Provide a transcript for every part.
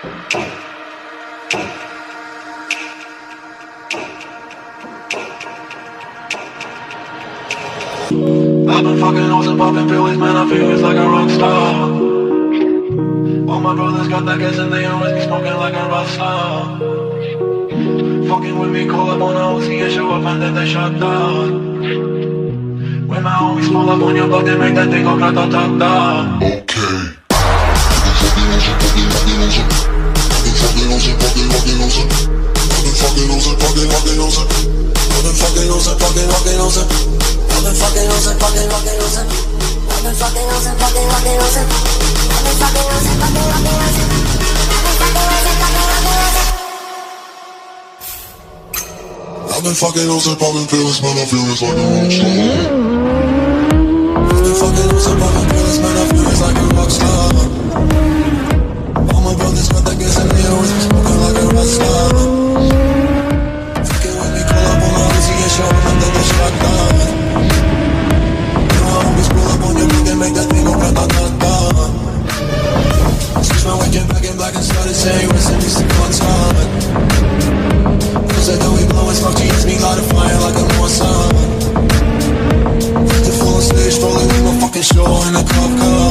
I've been fucking hoes and popping pills, man, I feel it's like a rock star. All my brothers got that gas and they always be smoking like a rock star. Fucking with me, call up on a Uzi and show up and then they shut down. When my homies pull up on your block, they make that thing go grata-ta-ta. I've been fucking hoes and popping pills, man, I feel it's like a rock star. I've been fucking hoes and popping pills, man, I feel it's like a rock star. All my brothers got that gas and they always be smoking like a rock star. Fucking with me, call up on a Uzi and show up and then they shut down. You know I always pull up on your block and make that thing go grata-ta-ta. Switch my weekend back in black and started saying rest in peace to Constance. Said that we blowin' smoke, jeans, me light a fire like a North Sun. The full stage, rolling in my fucking show in a cop car.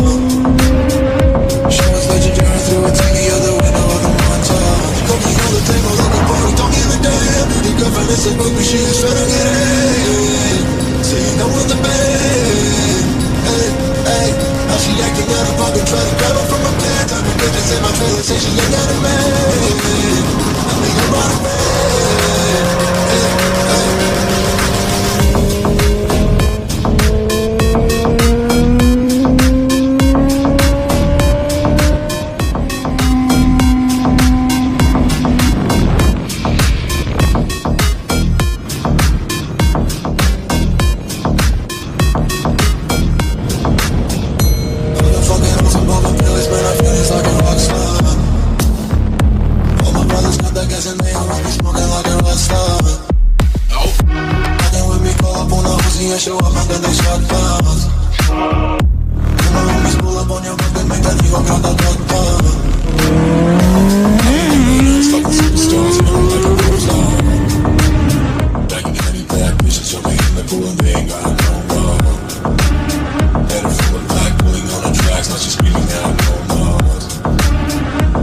Show is legendary through a TV other window of the montage. Cooking on the table like a party, don't give a damn. The girlfriend is a book, but she is trying to get in. Saying I'm on the bed. Hey, hey. Now she acting out of pocket, trying to grab her from my pants. I'm in bitches in my trailer, say she ain't got a man. I think I'm on a man. Show up and then they shut down. You know homies pull up on your block and make that thing go grata-ta-ta. Fucking superstars, you know, like a rock star. Back in any bad bitches jumping in the pool and they ain't got no more. Head full of black, pulling on the tracks, now she's screaming out no more.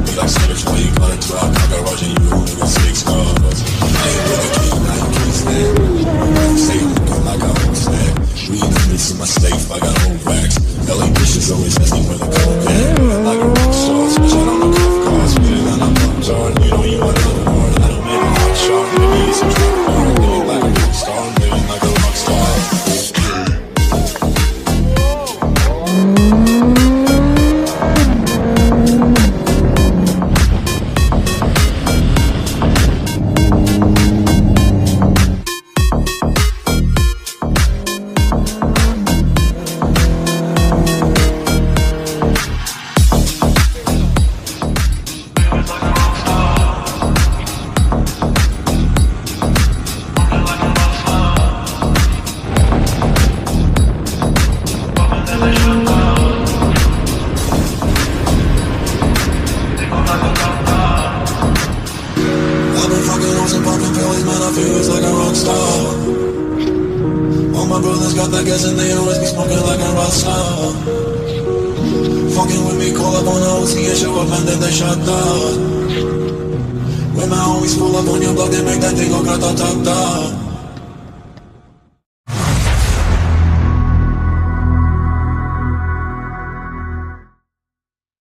Be like Savage, why you got a drop, car garage and you only got 6 cars. I ain't with a key, now you can't stand. Say I'm looking like a whole snack. Weed in the midst of my safe, I got old racks. LA bitches always ask me where the coke at. Like a rock star, switching on the cuff cars. Spit it on a pop jar, you know you want another word. I don't make a hot shot, maybe it's a drug bar. Living like a rock star, living like a rock star. All my brothers got that gas and they always be smoking like a rock star. Fucking with me, call up on a Uzi and show up and then they shut down. When my homies pull up on your block, they make that thing go grata-ta-ta.